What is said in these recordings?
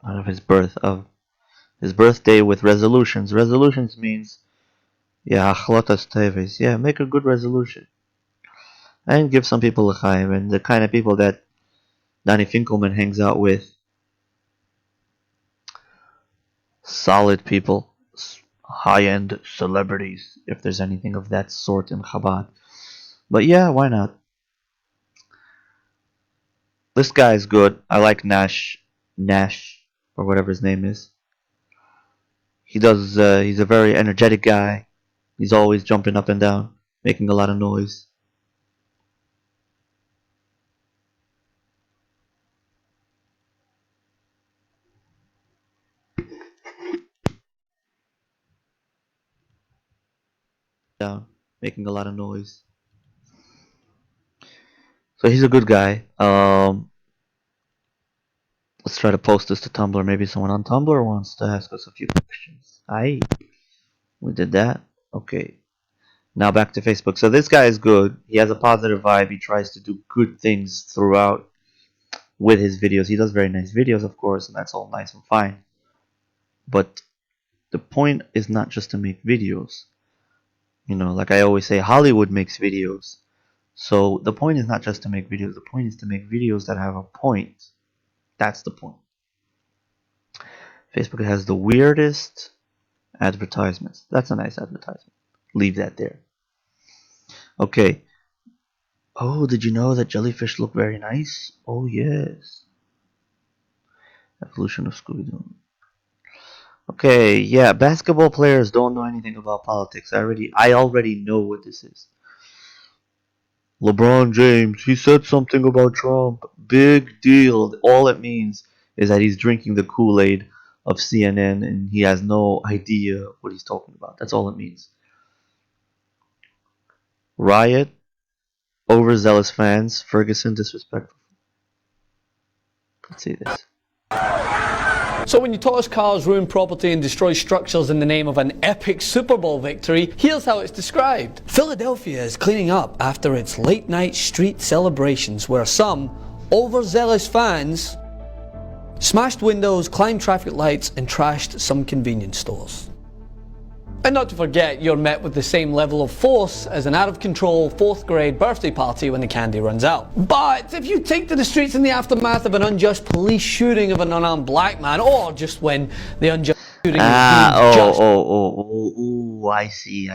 out of his birthday with resolutions. Resolutions means, yeah, achlotas teves. Yeah, make a good resolution and give some people a l'chaim. And the kind of people that Danny Finkelman hangs out with, solid people, high-end celebrities, if there's anything of that sort in Chabad. But yeah, why not? This guy is good. I like Nash, or whatever his name is. He does. He's a very energetic guy. He's always jumping up and down, making a lot of noise. Down, making a lot of noise. So he's a good guy. Let's try to post this to Tumblr. Maybe someone on Tumblr wants to ask us a few questions. Aye, we did that. Okay. Now back to Facebook. So this guy is good. He has a positive vibe. He tries to do good things throughout with his videos. He does very nice videos, of course, and that's all nice and fine. But the point is not just to make videos. You know, like I always say, Hollywood makes videos. So the point is not just to make videos. The point is to make videos that have a point. That's the point. Facebook has the weirdest advertisements. That's a nice advertisement. Leave that there. Okay. Oh, did you know that jellyfish look very nice? Oh, yes. Evolution of Scooby-Doo. Okay, yeah, basketball players don't know anything about politics. I already know what this is. LeBron James, he said something about Trump. Big deal. All it means is that he's drinking the Kool-Aid of CNN and he has no idea what he's talking about. That's all it means. Riot, overzealous fans, Ferguson disrespectful. Let's see this. So when you toss cars, ruin property and destroy structures in the name of an epic Super Bowl victory, here's how it's described. Philadelphia is cleaning up after its late night street celebrations where some overzealous fans smashed windows, climbed traffic lights and trashed some convenience stores. And not to forget, you're met with the same level of force as an out-of-control 4th grade birthday party when the candy runs out. But if you take to the streets in the aftermath of an unjust police shooting of an unarmed black man, or just when the unjust shooting is deemed just... I see.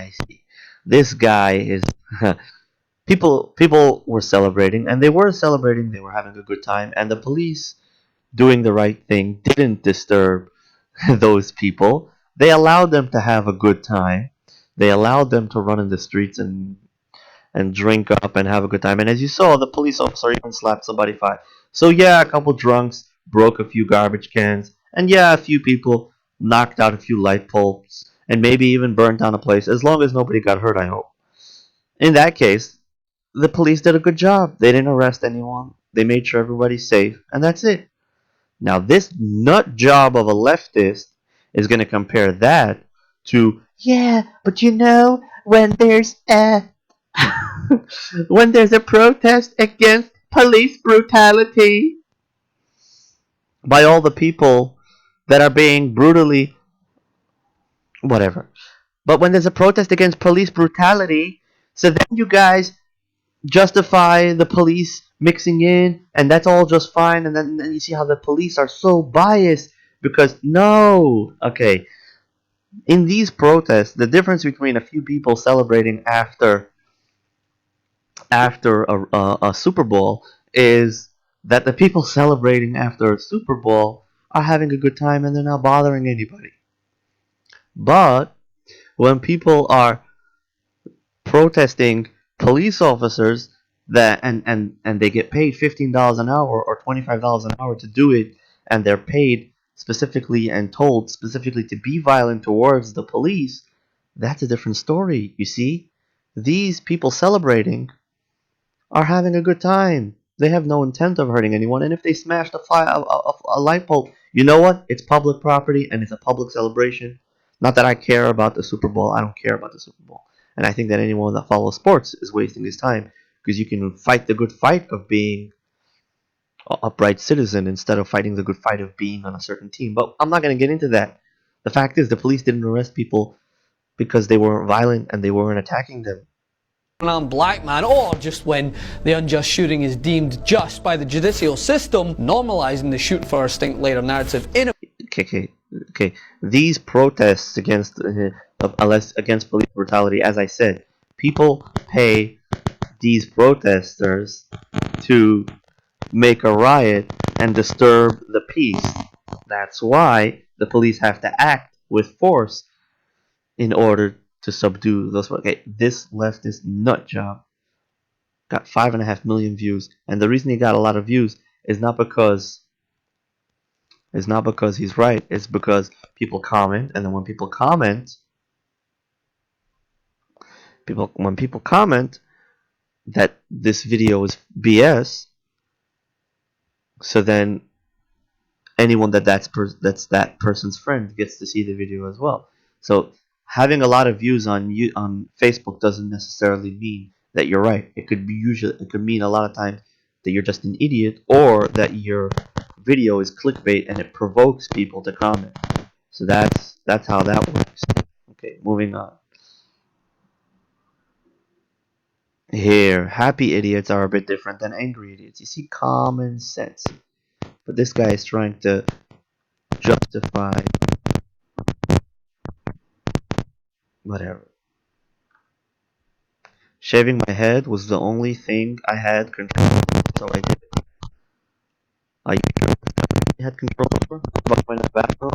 This guy is... people were celebrating, and they were celebrating, they were having a good time, and the police, doing the right thing, didn't disturb those people. They allowed them to have a good time. They allowed them to run in the streets and drink up and have a good time. And as you saw, the police officer even slapped somebody five. So yeah, a couple drunks broke a few garbage cans, and yeah, a few people knocked out a few light bulbs, and maybe even burned down a place. As long as nobody got hurt, I hope. In that case, the police did a good job. They didn't arrest anyone. They made sure everybody's safe, and that's it. Now, this nut job of a leftist is going to compare that to, yeah, but you know, when there's a when there's a protest against police brutality by all the people that are being brutally whatever. But when there's a protest against police brutality, so then you guys justify the police mixing in, and that's all just fine. And then you see how the police are so biased because no, okay. In these protests, the difference between a few people celebrating after a Super Bowl is that the people celebrating after a Super Bowl are having a good time and they're not bothering anybody. But when people are protesting police officers that and they get paid $15 an hour or $25 an hour to do it, and they're paid specifically and told specifically to be violent towards the police, that's a different story. You see, these people celebrating are having a good time. They have no intent of hurting anyone, and if they smashed a light bulb, you know what? It's public property and it's a public celebration. Not that I care about the Super Bowl. I don't care about the Super Bowl. And I think that anyone that follows sports is wasting his time because you can fight the good fight of being upright citizen instead of fighting the good fight of being on a certain team. But I'm not going to get into that. The fact is, the police didn't arrest people because they weren't violent and they weren't attacking them. Unarmed black man, or just when the unjust shooting is deemed just by the judicial system, normalising the shoot first, think later narrative in a Okay. These protests against against police brutality, as I said, people pay these protesters to make a riot and disturb the peace. That's why the police have to act with force in order to subdue those. Okay, this leftist nut job got 5.5 million views, and the reason he got a lot of views is not because he's right. It's because people comment, and then when people comment that this video is BS, so then anyone that's that person's friend gets to see the video as well. So having a lot of views on Facebook doesn't necessarily mean that you're right. It could mean a lot of times that you're just an idiot, or that your video is clickbait and it provokes people to comment. So that's how that works. Okay, moving on. Here, happy idiots are a bit different than angry idiots. You see, common sense. But this guy is trying to justify whatever. Shaving my head was the only thing I had control over, so I did it. I had control over. What about going to the bathroom?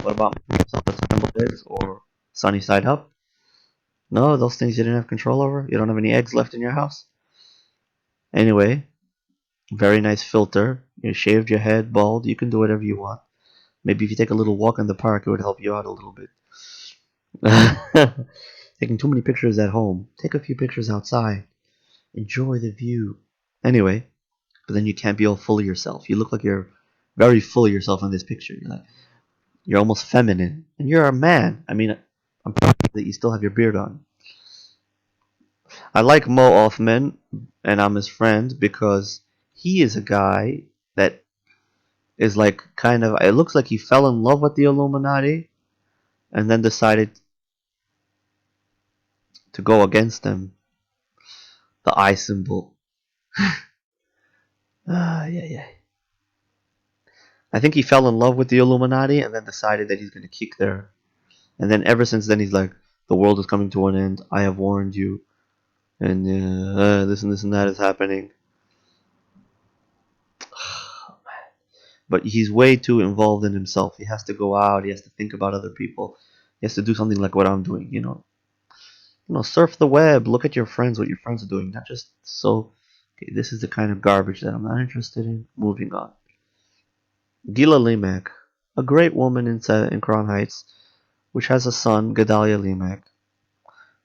What about making yourself a scrambled eggs or sunny side up? No, those things you didn't have control over. You don't have any eggs left in your house. Anyway, very nice filter. You shaved your head bald. You can do whatever you want. Maybe if you take a little walk in the park, it would help you out a little bit. Taking too many pictures at home. Take a few pictures outside. Enjoy the view. Anyway, but then you can't be all full of yourself. You look like you're very full of yourself in this picture. You're almost feminine, and you're a man. I mean, I'm proud that you still have your beard on. I like Mo Othman, and I'm his friend because he is a guy that is like kind of. It looks like he fell in love with the Illuminati, and then decided to go against them. The eye symbol. Yeah. I think he fell in love with the Illuminati and then decided that he's going to kick their. And then ever since then, he's like, the world is coming to an end. I have warned you. And this and this and that is happening. But he's way too involved in himself. He has to go out. He has to think about other people. He has to do something like what I'm doing. Surf the web. Look at your friends, what your friends are doing. Not just so. Okay, this is the kind of garbage that I'm not interested in. Moving on. Gila Limak, a great woman in Crown Heights, which has a son, Gedalia Limak,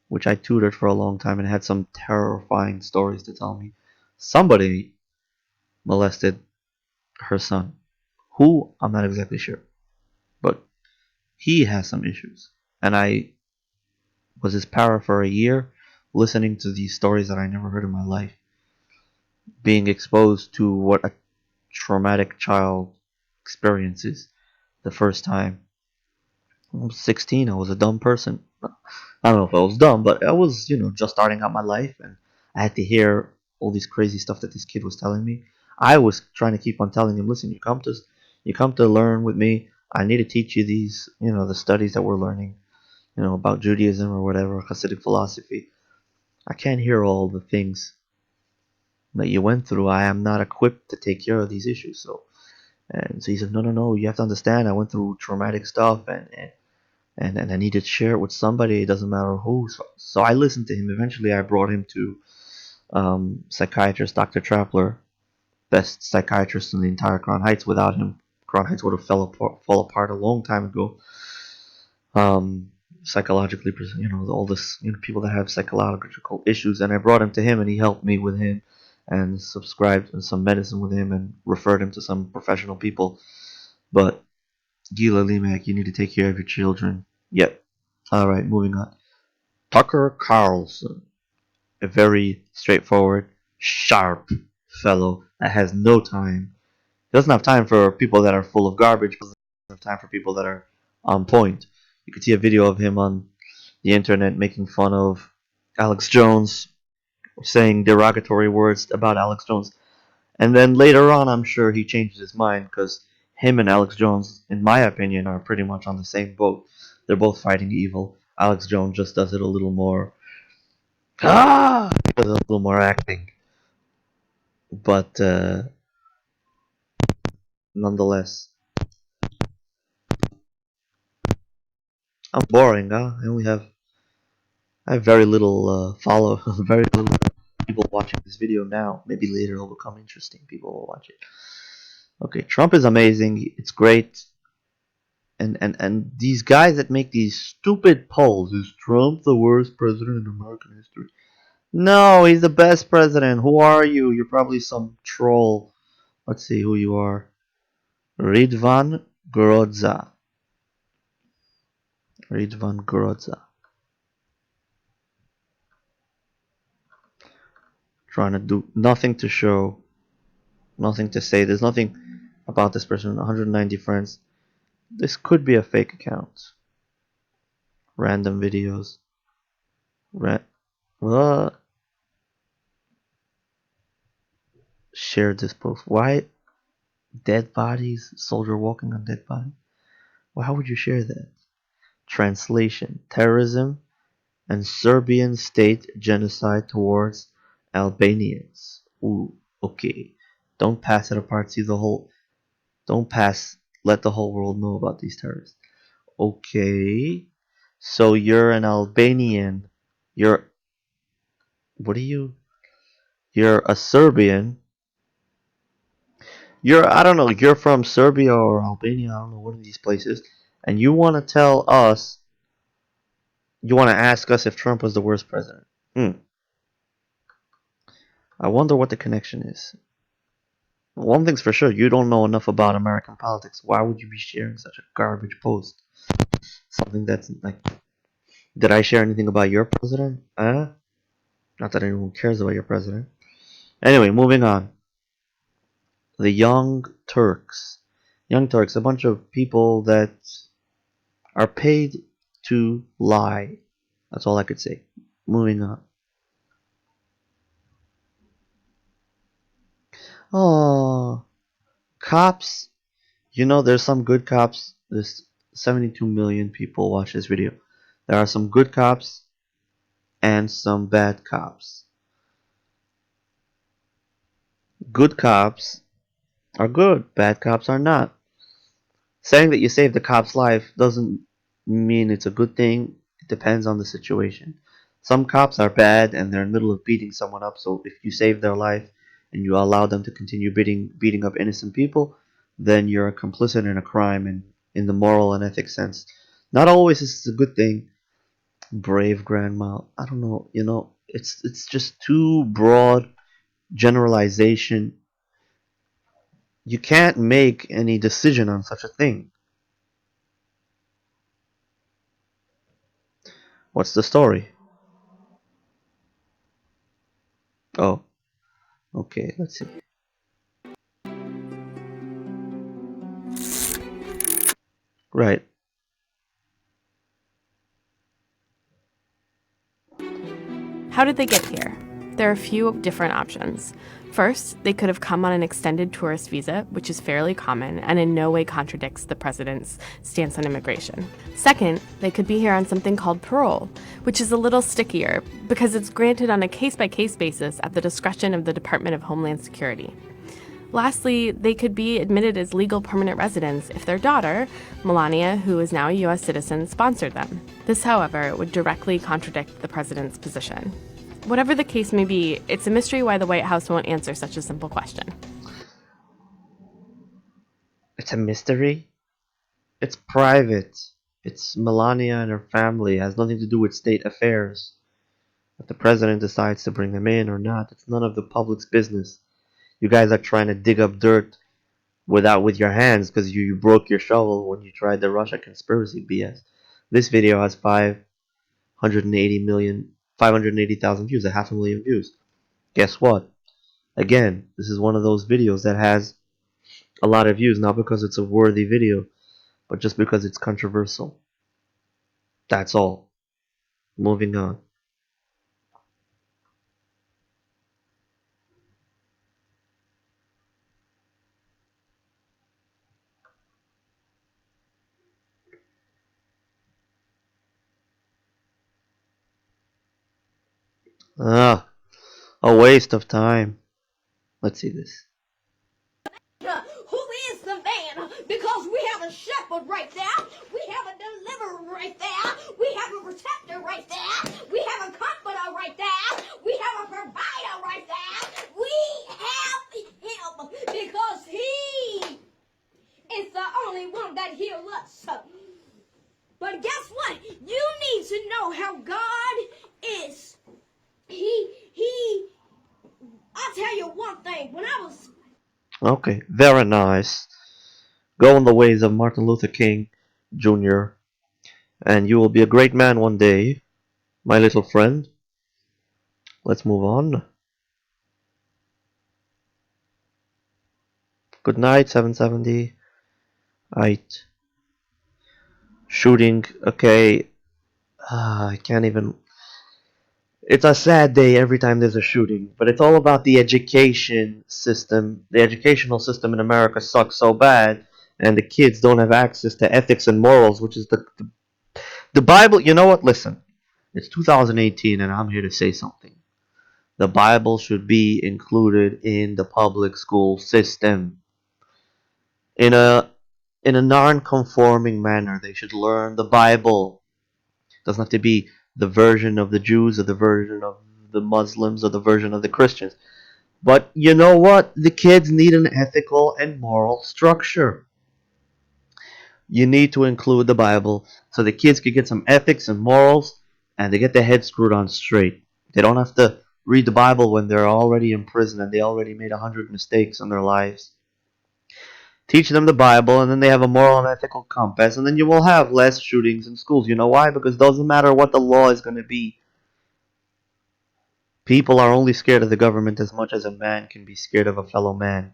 which I tutored for a long time and had some terrifying stories to tell me. Somebody molested her son. Who? I'm not exactly sure. But he has some issues. And I was his para for a year, listening to these stories that I never heard in my life, being exposed to what a traumatic child experiences the first time. I was 16. I was a dumb person. I don't know if I was dumb, but I was, just starting out my life, and I had to hear all these crazy stuff that this kid was telling me. I was trying to keep on telling him, listen, you come to learn with me. I need to teach you these, the studies that we're learning, about Judaism or whatever, Hasidic philosophy. I can't hear all the things that you went through. I am not equipped to take care of these issues. So he said, no, you have to understand. I went through traumatic stuff, and I needed to share it with somebody. It doesn't matter who. So I listened to him. Eventually, I brought him to psychiatrist Dr. Trapler, best psychiatrist in the entire Crown Heights. Without him, Crown Heights would have fall apart a long time ago. Psychologically, all this, people that have psychological issues, and I brought him to him, and he helped me with him, and subscribed some medicine with him, and referred him to some professional people. But Gila Limak, you need to take care of your children. Yep. Alright, moving on. Tucker Carlson. A very straightforward, sharp fellow that has no time He doesn't have time for people that are full of garbage. But he doesn't have time for people that are on point. You could see a video of him on the internet making fun of Alex Jones, saying derogatory words about Alex Jones. And then later on, I'm sure he changed his mind because him and Alex Jones, in my opinion, are pretty much on the same boat. They're both fighting evil. Alex Jones just does it a little more. He does a little more acting, but nonetheless, I'm boring. Huh? I have very little very little people watching this video now. Maybe later it'll become interesting. People will watch it. Okay, Trump is amazing. It's great. And these guys that make these stupid polls, is Trump the worst president in American history? No, he's the best president. Who are you? You're probably some troll. Let's see who you are. Ridvan Grodza. Ridvan Grodza. Trying to do nothing to show, nothing to say. There's nothing about this person. 190 friends. This could be a fake account. Random videos. Ra- uh, Share this post. Why dead bodies? Soldier walking on dead body. Why would you share that? Translation: terrorism and Serbian state genocide towards Albanians. Ooh, okay. Don't pass it apart. See the whole. Don't pass. Let the whole world know about these terrorists. Okay. So you're an Albanian. You're. What are you? You're a Serbian. I don't know. You're from Serbia or Albania. I don't know, one of these places. And you want to tell us. You want to ask us if Trump was the worst president. Hmm. I wonder what the connection is. One thing's for sure, you don't know enough about American politics. Why would you be sharing such a garbage post? Something that's like, did I share anything about your president? Not that anyone cares about your president. Anyway, moving on. The Young Turks. Young Turks, a bunch of people that are paid to lie. That's all I could say. Moving on. Oh, cops. You know, there's some good cops. There's 72 million people watch this video. There are some good cops and some bad cops. Good cops are good, bad cops are not. Saying that you saved the cop's life doesn't mean it's a good thing. It depends on the situation. Some cops are bad and they're in the middle of beating someone up, so if you save their life and you allow them to continue beating up innocent people, then you're complicit in a crime in the moral and ethics sense. Not always is this a good thing. Brave grandma. I don't know, it's just too broad generalization. You can't make any decision on such a thing. What's the story? Oh, okay, let's see. Right. How did they get here? There are a few different options. First, they could have come on an extended tourist visa, which is fairly common and in no way contradicts the president's stance on immigration. Second, they could be here on something called parole, which is a little stickier because it's granted on a case-by-case basis at the discretion of the Department of Homeland Security. Lastly, they could be admitted as legal permanent residents if their daughter, Melania, who is now a U.S. citizen, sponsored them. This, however, would directly contradict the president's position. Whatever the case may be, it's a mystery why the White House won't answer such a simple question. It's a mystery. It's private. It's Melania and her family. It has nothing to do with state affairs. If the president decides to bring them in or not, it's none of the public's business. You guys are trying to dig up dirt with your hands because you broke your shovel when you tried the Russia conspiracy BS. This video has 580,000 views, a half a million views. Guess what? Again, this is one of those videos that has a lot of views, not because it's a worthy video, but just because it's controversial. That's all. Moving on. Ah, a waste of time. Let's see this. Who is the man? Because we have a shepherd right there. We have a deliverer right there. We have a protector right there. We have a comforter right there. We have a provider right there. We have him because he is the only one that heals us. But guess what? You need to know how God is. I'll tell you one thing. When I was Okay, very nice. Go in the ways of Martin Luther King Jr., and you will be a great man one day, my little friend. Let's move on. Good night, 770. Right. Shooting. Okay. I can't even. It's a sad day every time there's a shooting, but it's all about the education system. The educational system in America sucks so bad, and the kids don't have access to ethics and morals, which is the Bible. You know what? Listen, it's 2018, and I'm here to say something. The Bible should be included in the public school system in a non-conforming manner. They should learn the Bible. It doesn't have to be the version of the Jews or the version of the Muslims or the version of the Christians. But you know what? The kids need an ethical and moral structure. You need to include the Bible so the kids can get some ethics and morals and they get their head screwed on straight. They don't have to read the Bible when they're already in prison and they already made 100 mistakes in their lives. Teach them the Bible, and then they have a moral and ethical compass, and then you will have less shootings in schools. You know why? Because it doesn't matter what the law is going to be. People are only scared of the government as much as a man can be scared of a fellow man.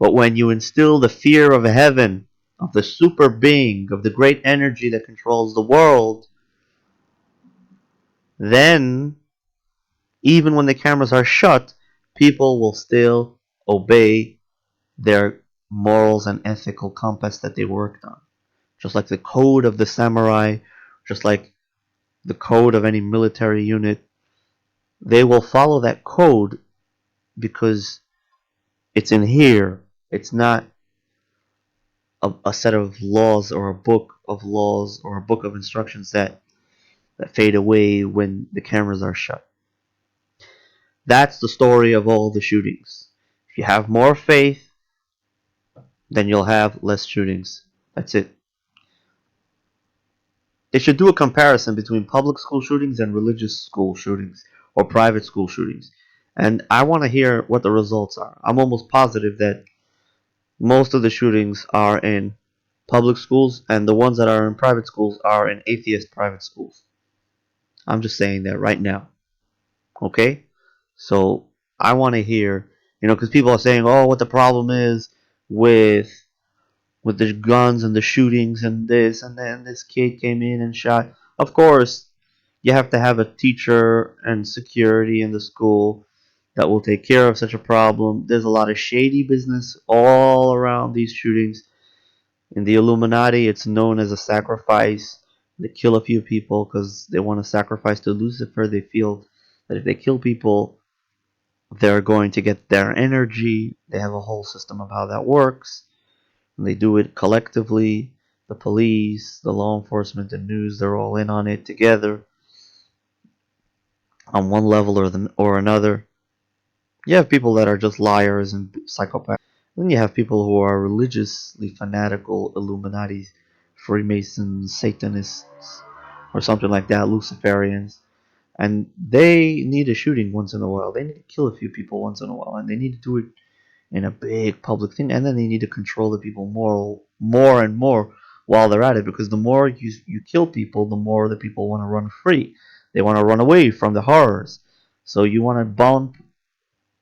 But when you instill the fear of heaven, of the super being, of the great energy that controls the world, then, even when the cameras are shut, people will still obey their morals and ethical compass that they worked on. Just like the code of the samurai, just like the code of any military unit, they will follow that code because it's in here. It's not a set of laws or a book of laws or a book of instructions that fade away when the cameras are shut. That's the story of all the shootings. If you have more faith, then you'll have less shootings. That's it. They should do a comparison between public school shootings and religious school shootings or private school shootings. And I want to hear what the results are. I'm almost positive that most of the shootings are in public schools, and the ones that are in private schools are in atheist private schools. I'm just saying that right now. Okay? So I want to hear, because people are saying, oh, what the problem is with the guns and the shootings and this, and then this kid came in and shot. Of course, you have to have a teacher and security in the school that will take care of such a problem. There's a lot of shady business all around these shootings. In the Illuminati, it's known as a sacrifice. They kill a few people because they want to sacrifice to Lucifer. They feel that if they kill people, they're going to get their energy. They have a whole system of how that works. And they do it collectively. The police, the law enforcement, the news, they're all in on it together on one level or another. You have people that are just liars and psychopaths. Then you have people who are religiously fanatical Illuminati, Freemasons, Satanists, or something like that, Luciferians. And they need a shooting once in a while. They need to kill a few people once in a while, and they need to do it in a big public thing. And then they need to control the people more and more while they're at it, because the more you kill people, the more the people want to run free. They want to run away from the horrors. So you want to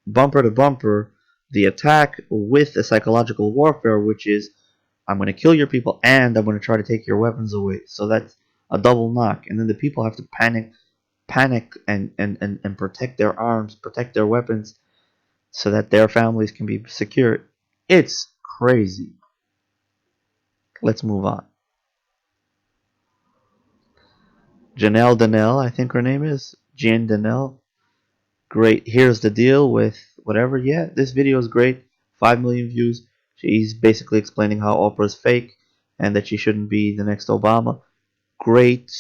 bumper to bumper the attack with a psychological warfare, which is I'm going to kill your people and I'm going to try to take your weapons away. So that's a double knock. And then the people have to panic and protect their arms, protect their weapons so that their families can be secure. It's crazy. Let's move on. Janelle Danelle, I think her name is. Jan Danelle. Great. Here's the deal with whatever. Yeah, this video is great. 5 million views. She's basically explaining how Oprah's fake and that she shouldn't be the next Obama. Great,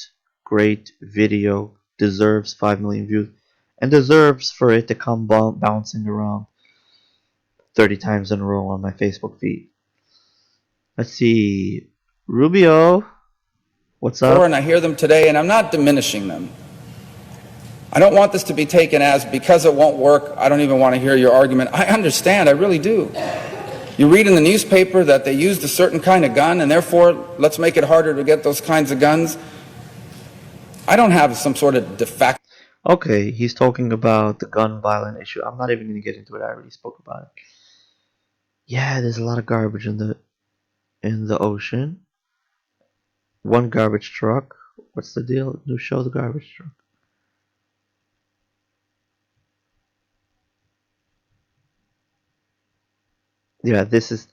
great video. Deserves 5 million views. And deserves for it to come bouncing around 30 times in a row on my Facebook feed. Let's see. Rubio, what's up? And I hear them today, and I'm not diminishing them. I don't want this to be taken as because it won't work, I don't even want to hear your argument. I understand, I really do. You read in the newspaper that they used a certain kind of gun, and therefore, let's make it harder to get those kinds of guns. I don't have some sort of de facto. Okay, he's talking about the gun violence issue. I'm not even going to get into it. I already spoke about it. Yeah, there's a lot of garbage in the ocean. One garbage truck. What's the deal? New show, the garbage truck. Yeah, there's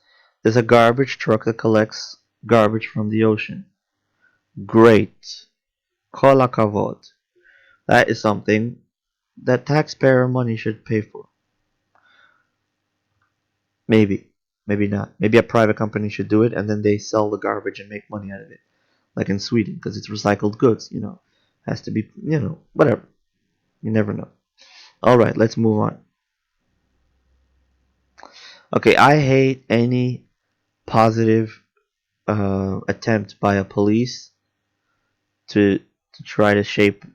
a garbage truck that collects garbage from the ocean. Great. Kol hakavod. That is something that taxpayer money should pay for. Maybe. Maybe not. Maybe a private company should do it and then they sell the garbage and make money out of it. Like in Sweden, because it's recycled goods, Has to be, whatever. You never know. Alright, let's move on. Okay, I hate any positive attempt by a police to try to shape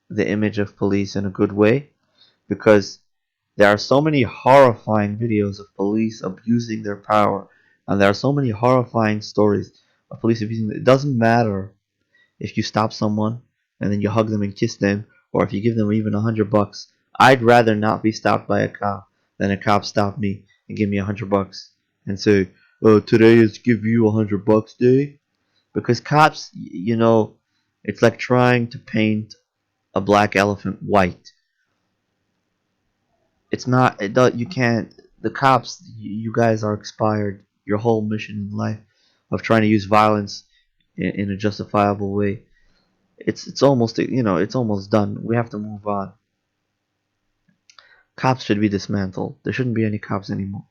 the image of police in a good way, because there are so many horrifying videos of police abusing their power, and there are so many horrifying stories of police abusing. It doesn't matter if you stop someone and then you hug them and kiss them, or if you give them even $100. I'd rather not be stopped by a cop than a cop stop me and give me $100 and say, "Oh, today is give you $100 day." Because cops, it's like trying to paint a black elephant white. It's not. You can't. The cops, you guys are expired. Your whole mission in life of trying to use violence in a justifiable way, it's almost it's almost done. We have to move on. Cops should be dismantled. There shouldn't be any cops anymore.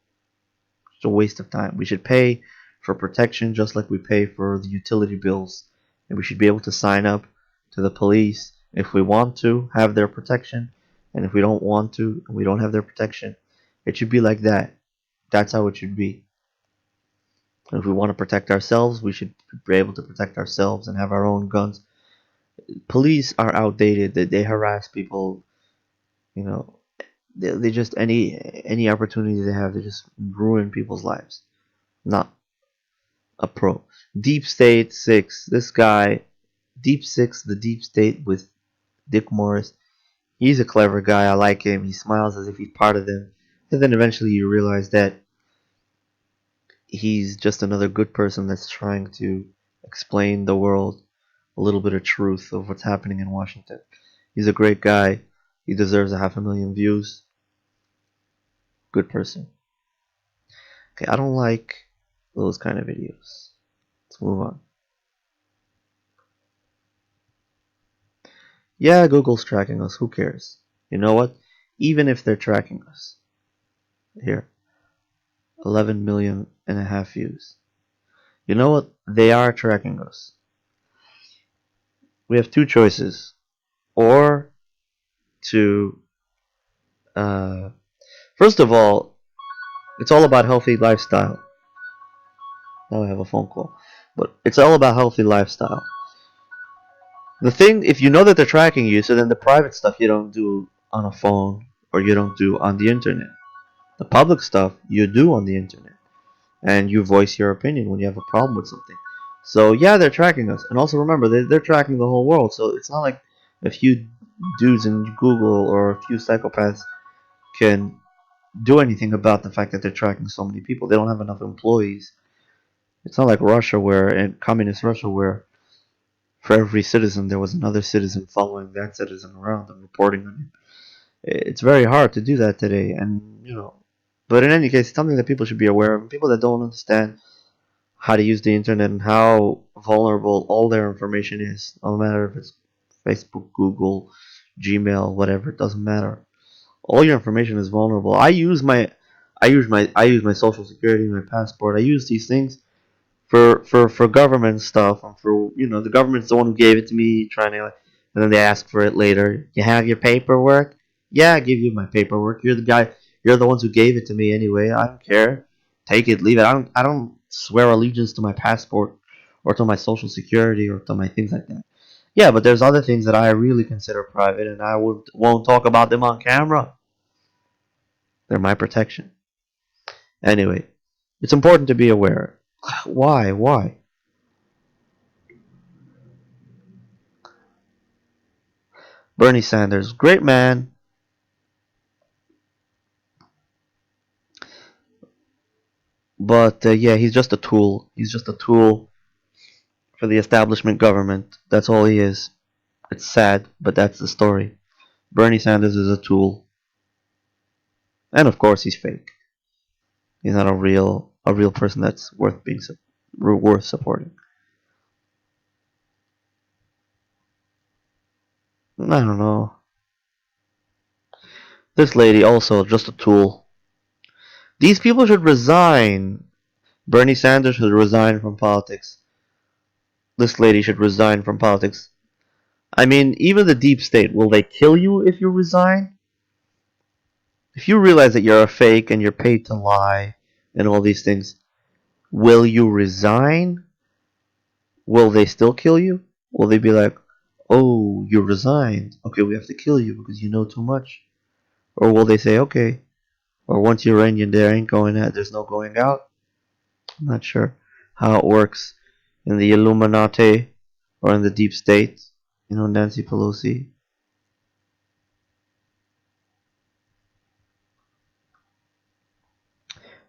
It's a waste of time. We should pay for protection just like we pay for the utility bills, and we should be able to sign up to the police if we want to have their protection, and if we don't want to and we don't have their protection, it should be like that. That's how it should be. And if we want to protect ourselves, we should be able to protect ourselves and have our own guns. Police are outdated. They harass people. You know, they just any opportunity they have, they just ruin people's lives. Not a pro. Deep State 6. This guy, Deep 6, the Deep State with Dick Morris. He's a clever guy. I like him. He smiles as if he's part of them. And then eventually you realize that he's just another good person that's trying to explain the world a little bit of truth of what's happening in Washington. He's a great guy. He deserves 500,000 views. Good person. Okay, I don't like those kind of videos. Let's move on. Yeah, Google's tracking us. Who cares? You know what? Even if they're tracking us. Here. 11 million and a half views. You know what? They are tracking us. We have two choices. Or to... first of all, it's all about healthy lifestyle. Now I have a phone call. But it's all about healthy lifestyle. The thing, if you know that they're tracking you, so then the private stuff you don't do on a phone or you don't do on the internet. The public stuff you do on the internet. And you voice your opinion when you have a problem with something. So yeah, they're tracking us. And also remember, they're tracking the whole world. So it's not like a few dudes in Google or a few psychopaths can do anything about the fact that they're tracking so many people. They don't have enough employees. It's not like Russia, where in communist Russia, where for every citizen there was another citizen following that citizen around and reporting on him. It's very hard to do that today, and But in any case, it's something that people should be aware of. People that don't understand how to use the internet and how vulnerable all their information is, no matter if it's Facebook, Google, Gmail, whatever, it doesn't matter. All your information is vulnerable. I use my social security, my passport. I use these things for government stuff, and for the government's the one who gave it to me, trying to, and then they ask for it later. You have your paperwork? Yeah, I give you my paperwork. You're the guy. You're the ones who gave it to me anyway. I don't care. Take it, leave it. I don't swear allegiance to my passport or to my social security or to my things like that. Yeah, but there's other things that I really consider private, and I won't talk about them on camera. They're my protection. Anyway, it's important to be aware. Why? Why? Bernie Sanders, great man, but yeah, he's just a tool. He's just a tool for the establishment government. That's all he is. It's sad, but that's the story. Bernie Sanders is a tool, and of course, he's fake. He's not a real person that's worth supporting. I don't know. This lady also just a tool. These people should resign. Bernie Sanders should resign from politics. This lady should resign from politics. I mean, even the deep state, will they kill you if you resign? If you realize that you're a fake and you're paid to lie and all these things, will you resign? Will they still kill you? Will they be like, oh, you resigned. Okay, we have to kill you because you know too much. Or will they say, okay, or once you're in, there ain't going out, there's no going out? I'm not sure how it works in the Illuminati or in the deep state. Nancy Pelosi.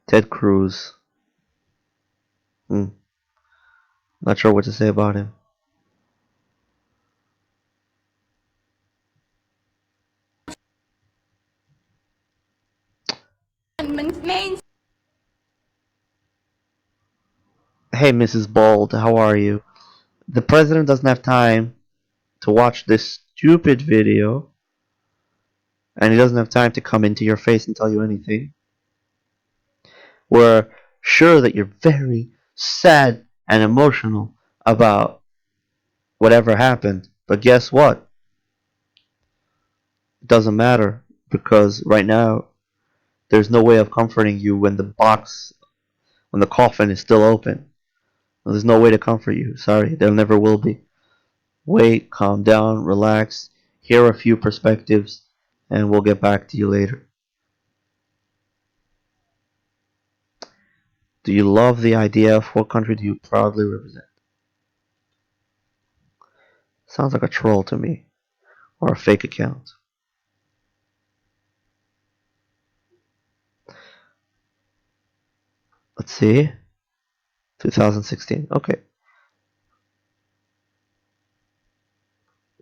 Ted Cruz. Hmm. Not sure what to say about him. Hey, Mrs. Bald, how are you? The president doesn't have time to watch this stupid video, and he doesn't have time to come into your face and tell you anything. We're sure that you're very sad and emotional about whatever happened, but guess what? It doesn't matter, because right now there's no way of comforting you when the coffin is still open. There's no way to comfort you. Sorry, there never will be. Wait, calm down, relax, hear a few perspectives, and we'll get back to you later. Do you love the idea? What country do you proudly represent? Sounds like a troll to me, or a fake account. Let's see. 2016. Okay.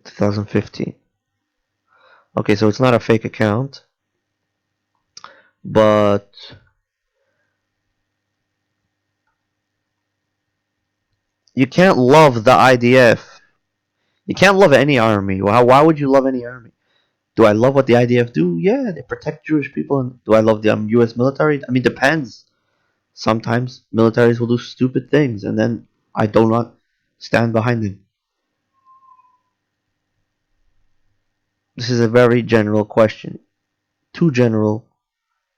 2015. Okay, so it's not a fake account, but you can't love the IDF. You can't love any army. Why would you love any army? Do I love what the IDF do? Yeah, they protect Jewish people. And do I love the U.S. military? I mean, depends. Sometimes militaries will do stupid things, and then I do not stand behind them. This is a very general question. Too general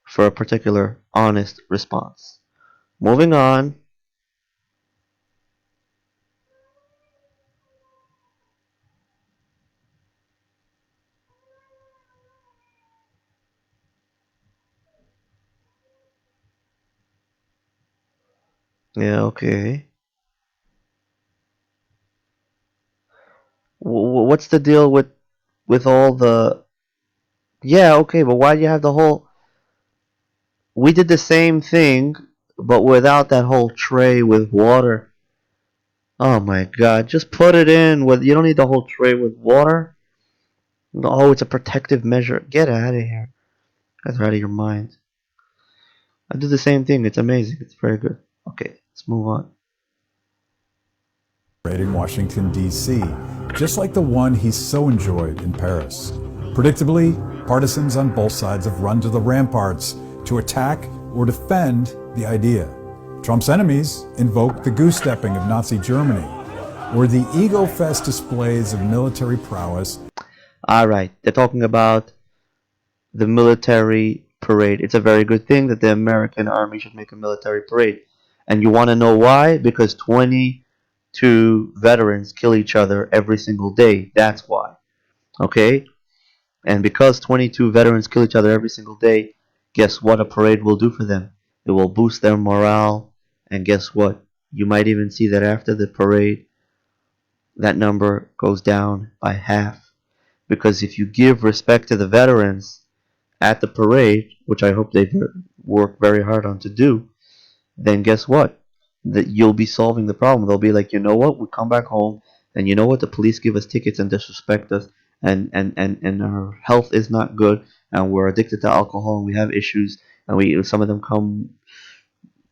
for a particular honest response. Moving on. Yeah, okay. What's the deal with all the? Yeah, okay, but why do you have the whole? We did the same thing, but without that whole tray with water. Oh my god, just put it in with, you don't need the whole tray with water. Oh, it's a protective measure. Get out of here. That's out of your mind. I do the same thing. It's amazing. It's very good. Okay, let's move on. In Washington, D.C., just like the one he so enjoyed in Paris. Predictably, partisans on both sides have run to the ramparts to attack or defend the idea. Trump's enemies invoke the goose-stepping of Nazi Germany, or the ego-fest displays of military prowess. All right, they're talking about the military parade. It's a very good thing that the American army should make a military parade. And you want to know why? Because 22 veterans kill each other every single day. That's why. Okay? And because 22 veterans kill each other every single day, guess what a parade will do for them? It will boost their morale. And guess what? You might even see that after the parade, that number goes down by half. Because if you give respect to the veterans at the parade, which I hope they work very hard on to do, then guess what? That you'll be solving the problem. They'll be like, you know what? We come back home, and you know what? The police give us tickets and disrespect us, and our health is not good, and we're addicted to alcohol, and we have issues, and some of them come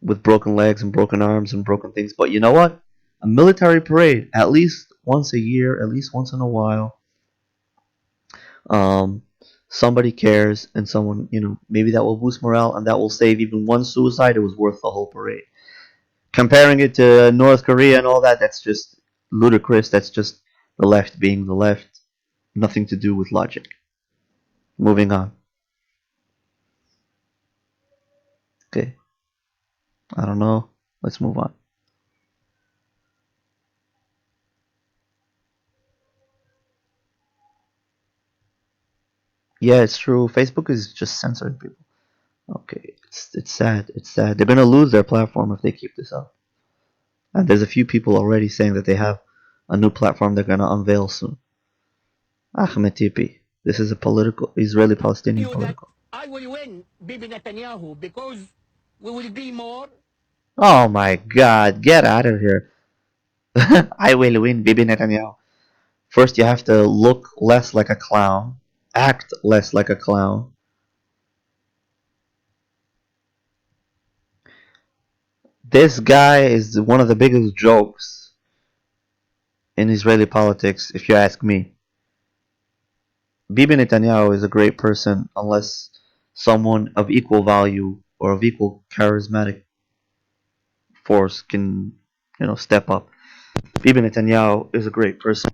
with broken legs and broken arms and broken things. But you know what? A military parade, at least once a year, at least once in a while, um, somebody cares, and someone, maybe that will boost morale, and that will save even one suicide. It was worth the whole parade. Comparing it to North Korea and all that, that's just ludicrous. That's just the left being the left. Nothing to do with logic. Moving on. Okay. I don't know. Let's move on. Yeah, it's true. Facebook is just censoring people. Okay, it's sad. It's sad. They're gonna lose their platform if they keep this up. And there's a few people already saying that they have a new platform they're gonna unveil soon. Ahmed Tipi. This is a political Israeli-Palestinian political. I will win Bibi Netanyahu because we will be more. Oh my God! Get out of here! I will win, Bibi Netanyahu. First, you have to look less like a clown, act less like a clown. This guy is one of the biggest jokes in Israeli politics, if you ask me. Bibi Netanyahu is a great person unless someone of equal value or of equal charismatic force can, step up. Bibi Netanyahu is a great person.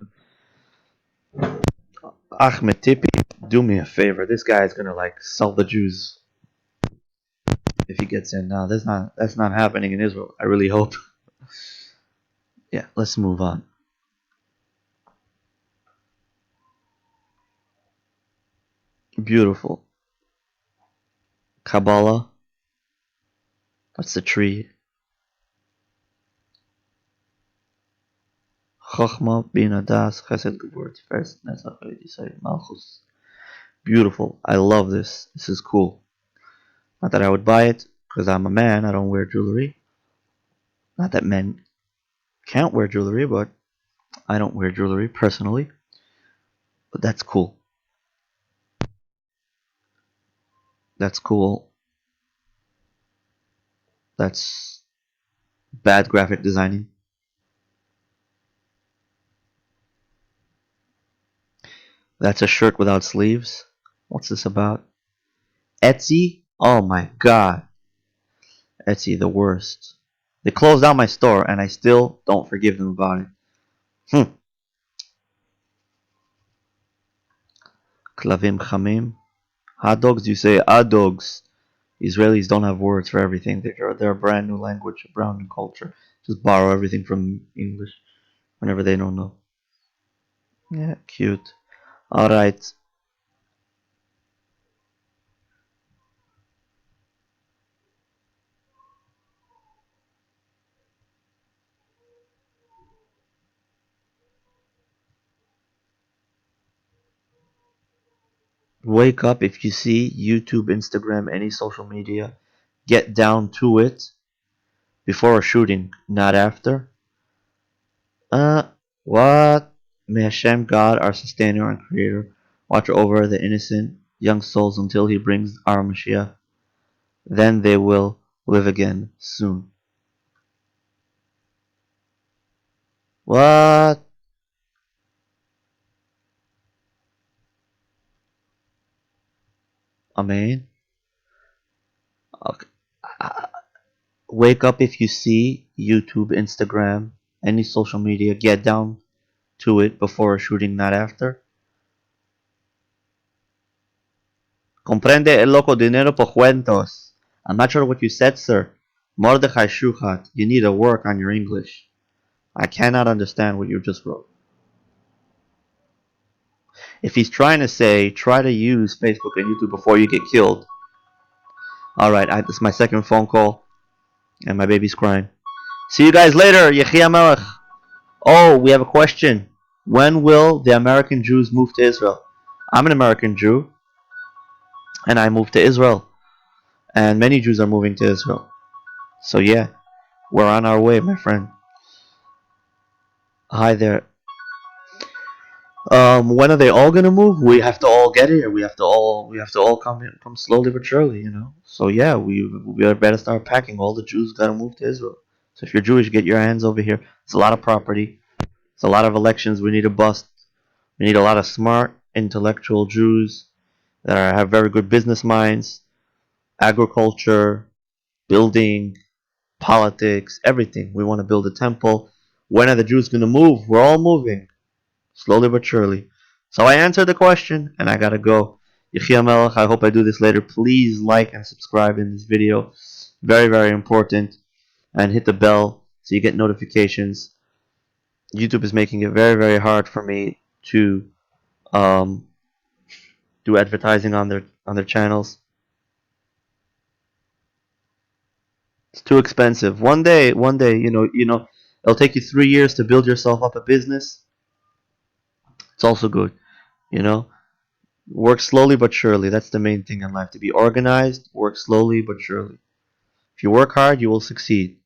Ahmed Tipi, do me a favor. This guy is gonna sell the Jews if he gets in. Now, that's not happening in Israel. I really hope. Yeah, let's move on. Beautiful. Kabbalah. That's the tree. Chochmah, Bina, Das, Chesed, Gevurah, Tiferet, Netzach, Yisrael, Malchus. Beautiful. I love this. This is cool. Not that I would buy it, because I'm a man. I don't wear jewelry. Not that men can't wear jewelry, but I don't wear jewelry personally. But that's cool. That's cool. That's bad graphic designing. That's a shirt without sleeves. What's this about? Etsy? Oh my god. Etsy, the worst. They closed down my store and I still don't forgive them about it. Klavim chamim. Hot dogs, you say hot dogs. Israelis don't have words for everything. They're a brand new language, a brand new culture. Just borrow everything from English whenever they don't know. Yeah, cute. Alright. Wake up if you see YouTube, Instagram, any social media get down to it before a shooting, not after. What? May Hashem, God, our sustainer and creator, watch over the innocent young souls until he brings our Mashiach. Then they will live again soon. What? Amen. Okay. Wake up if you see YouTube, Instagram, any social media. Get down to it before a shooting, not after. Comprende el loco dinero por cuentos. I'm not sure what you said, sir. Mordechai Shuchat, you need to work on your English. I cannot understand what you just wrote. If he's trying to say, try to use Facebook and YouTube before you get killed. Alright, this is my second phone call, and my baby's crying. See you guys later, Yechia Melech. Oh, we have a question. When will the American Jews move to Israel? I'm an American Jew, and I moved to Israel. And many Jews are moving to Israel. So yeah, we're on our way, my friend. Hi there. When are they all gonna move? We have to all get here. We have to all come slowly but surely, you know. So yeah, we better start packing. All the Jews gotta move to Israel. So if you're Jewish, get your hands over here. It's a lot of property. It's a lot of elections we need to bust. We need a lot of smart, intellectual Jews that have very good business minds, agriculture, building, politics, everything. We want to build a temple. When are the Jews gonna move? We're all moving. Slowly but surely. So I answered the question, and I gotta go. Yechia Melech, I hope I do this later. Please like and subscribe in this video. Very, very important. And hit the bell so you get notifications. YouTube is making it very, very hard for me to um, do advertising on their channels. It's too expensive. One day, it'll take you 3 years to build yourself up a business. It's also good, you know. Work slowly but surely. That's the main thing in life. To be organized, work slowly but surely. If you work hard, you will succeed.